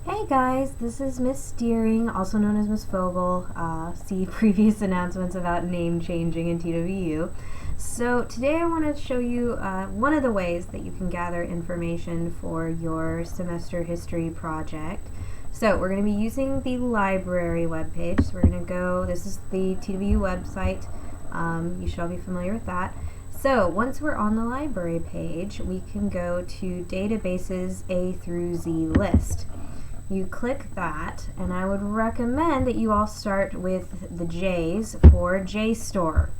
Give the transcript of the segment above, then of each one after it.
Hey guys, this is Miss Steering, also known as Miss Fogel. See previous announcements about name changing in TWU. So today I want to show you one of the ways that you can gather information for your semester history project. So we're going to be using the library webpage. So we're going to go, this is the TWU website. You should all be familiar with that. So once we're on the library page, we can go to databases A through Z list. You click that, and I would recommend that you all start with the J's for JSTOR.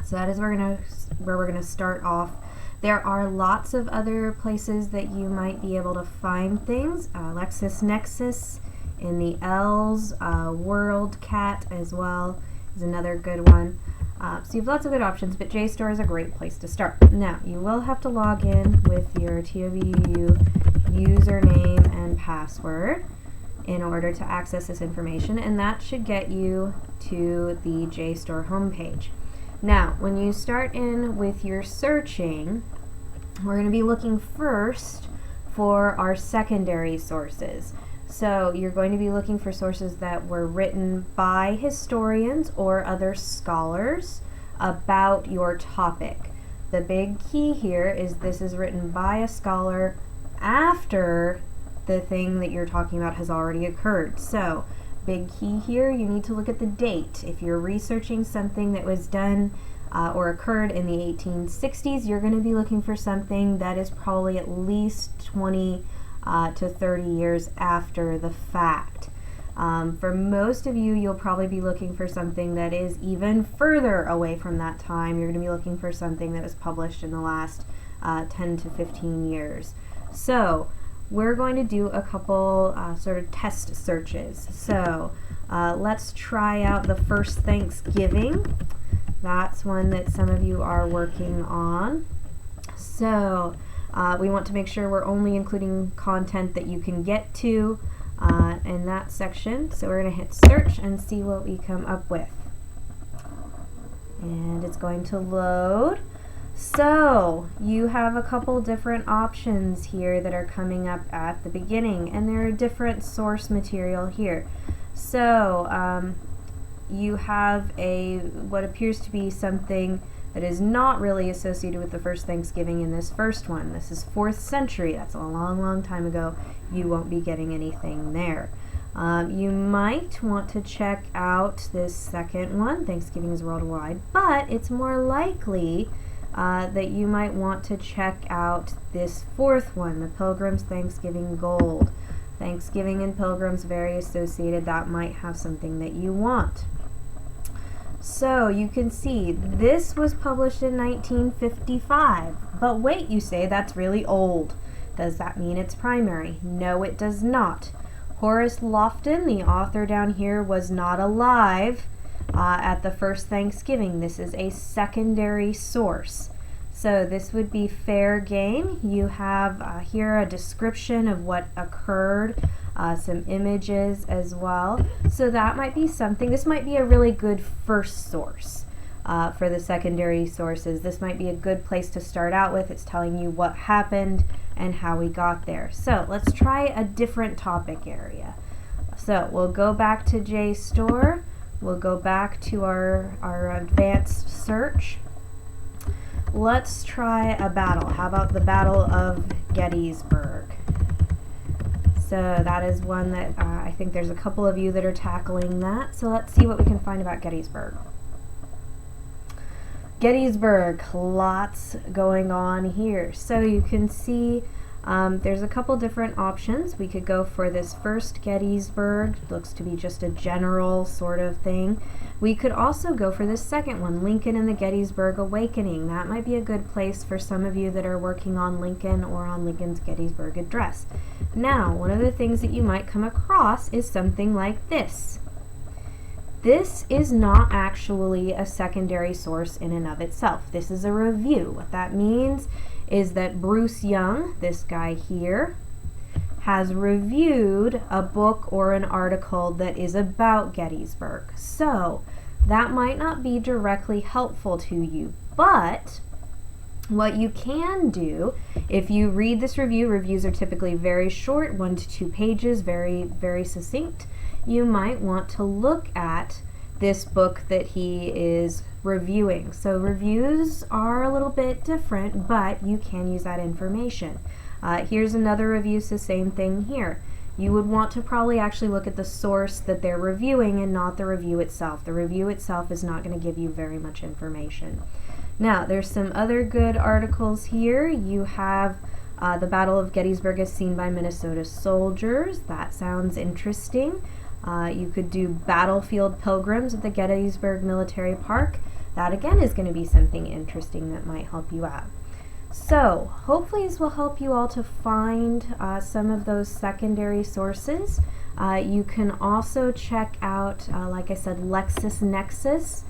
So that is where we're going to start off. There are lots of other places that you might be able to find things. LexisNexis in the L's, WorldCat as well is another good one. So you have lots of good options, but JSTOR is a great place to start. Now, you will have to log in with your TWU username and password in order to access this information, and that should get you to the JSTOR homepage. Now, when you start in with your searching, we're going to be looking first for our secondary sources. So you're going to be looking for sources that were written by historians or other scholars about your topic. The big key here is this is written by a scholar after the thing that you're talking about has already occurred. So, big key here, you need to look at the date. If you're researching something that was done or occurred in the 1860s, you're going to be looking for something that is probably at least 20 to 30 years after the fact. For most of you, you'll probably be looking for something that is even further away from that time. You're going to be looking for something that was published in the last 10 to 15 years. So we're going to do a couple sort of test searches. So let's try out the first Thanksgiving. That's one that some of you are working on. So we want to make sure we're only including content that you can get to in that section. So we're going to hit search and see what we come up with. And it's going to load. So you have a couple different options here that are coming up at the beginning, and there are different source material here. So you have what appears to be something that is not really associated with the first Thanksgiving in this first one. This is 4th century. That's a long, long time ago. You won't be getting anything there. You might want to check out this second one, Thanksgiving is Worldwide, but it's more likely that you might want to check out this fourth one, the Pilgrim's Thanksgiving Gold. Thanksgiving and Pilgrims very associated. That might have something that you want. So you can see this was published in 1955. But wait, you say, that's really old. Does that mean it's primary? No, it does not. Horace Lofton, the author down here, was not alive at the first Thanksgiving. This is a secondary source. So this would be fair game. You have here a description of what occurred, some images as well. So that might be something. This might be a really good first source for the secondary sources. This might be a good place to start out with. It's telling you what happened and how we got there. So let's try a different topic area. So we'll go back to JSTOR. We'll go back to our advanced search. Let's try a battle. How about the Battle of Gettysburg? So that is one that I think there's a couple of you that are tackling that. So let's see what we can find about Gettysburg. Gettysburg, lots going on here. So you can see there's a couple different options. We could go for this first Gettysburg. Looks to be just a general sort of thing. We could also go for this second one, Lincoln and the Gettysburg Awakening. That might be a good place for some of you that are working on Lincoln or on Lincoln's Gettysburg Address. Now, one of the things that you might come across is something like this. This is not actually a secondary source in and of itself. This is a review. What that means is that Bruce Young, this guy here, has reviewed a book or an article that is about Gettysburg. So that might not be directly helpful to you, but What you can do, if you read this review, reviews are typically very short, 1 to 2 pages, very, very succinct. You might want to look at this book that he is reviewing. So reviews are a little bit different, but you can use that information. Here's another review, so same thing here. You would want to probably actually look at the source that they're reviewing and not the review itself. The review itself is not going to give you very much information. Now, there's some other good articles here. You have the Battle of Gettysburg as seen by Minnesota soldiers. That sounds interesting. You could do Battlefield Pilgrims at the Gettysburg Military Park. That again is going to be something interesting that might help you out. So, hopefully this will help you all to find some of those secondary sources. You can also check out, like I said, LexisNexis.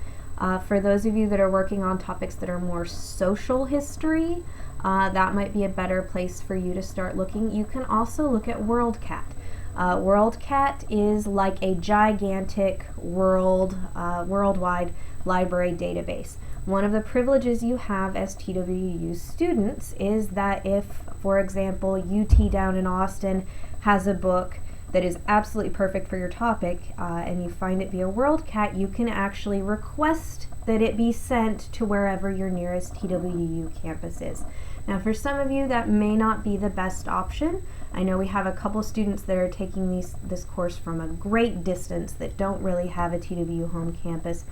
For those of you that are working on topics that are more social history, that might be a better place for you to start looking. You can also look at WorldCat. WorldCat is like a gigantic worldwide library database. One of the privileges you have as TWU students is that if, for example, UT down in Austin has a book that is absolutely perfect for your topic and you find it via WorldCat, you can actually request that it be sent to wherever your nearest TWU campus is. Now, for some of you, that may not be the best option. I know we have a couple students that are taking this course from a great distance that don't really have a TWU home campus,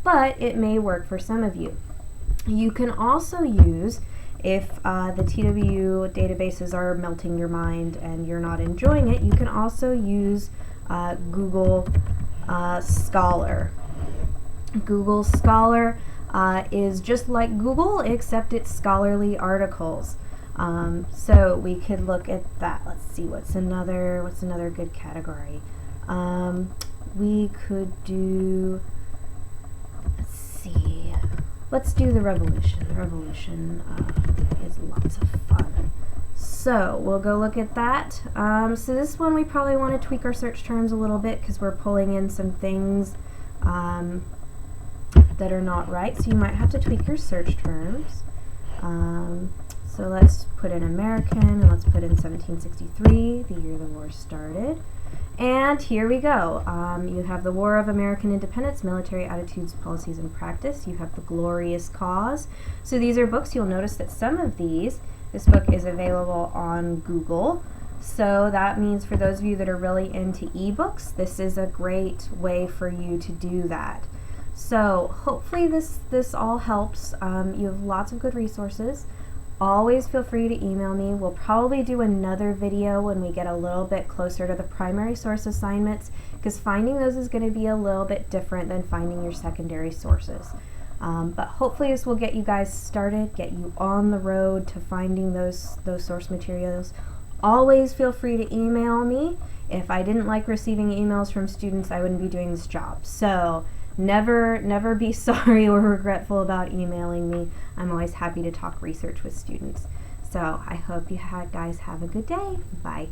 but it may work for some of you. You can also use, if the TWU databases are melting your mind and you're not enjoying it, you can also use Google Scholar. Google Scholar is just like Google, except it's scholarly articles. So we could look at that. Let's see, what's another good category. We could do, let's do the Revolution. The Revolution is lots of fun. So we'll go look at that. So this one we probably want to tweak our search terms a little bit because we're pulling in some things that are not right. So you might have to tweak your search terms. So let's put in American and let's put in 1763, the year the war started. And here we go. You have the War of American Independence, Military Attitudes, Policies, and Practice. You have The Glorious Cause. So these are books. You'll notice that some of this book is available on Google. So that means for those of you that are really into ebooks, this is a great way for you to do that. So hopefully this all helps. You have lots of good resources. Always feel free to email me. We'll probably do another video when we get a little bit closer to the primary source assignments, because finding those is going to be a little bit different than finding your secondary sources. But hopefully this will get you guys started, get you on the road to finding those source materials. Always feel free to email me. If I didn't like receiving emails from students, I wouldn't be doing this job. So never be sorry or regretful about emailing me. I'm always happy to talk research with students. So I hope you guys have a good day. Bye.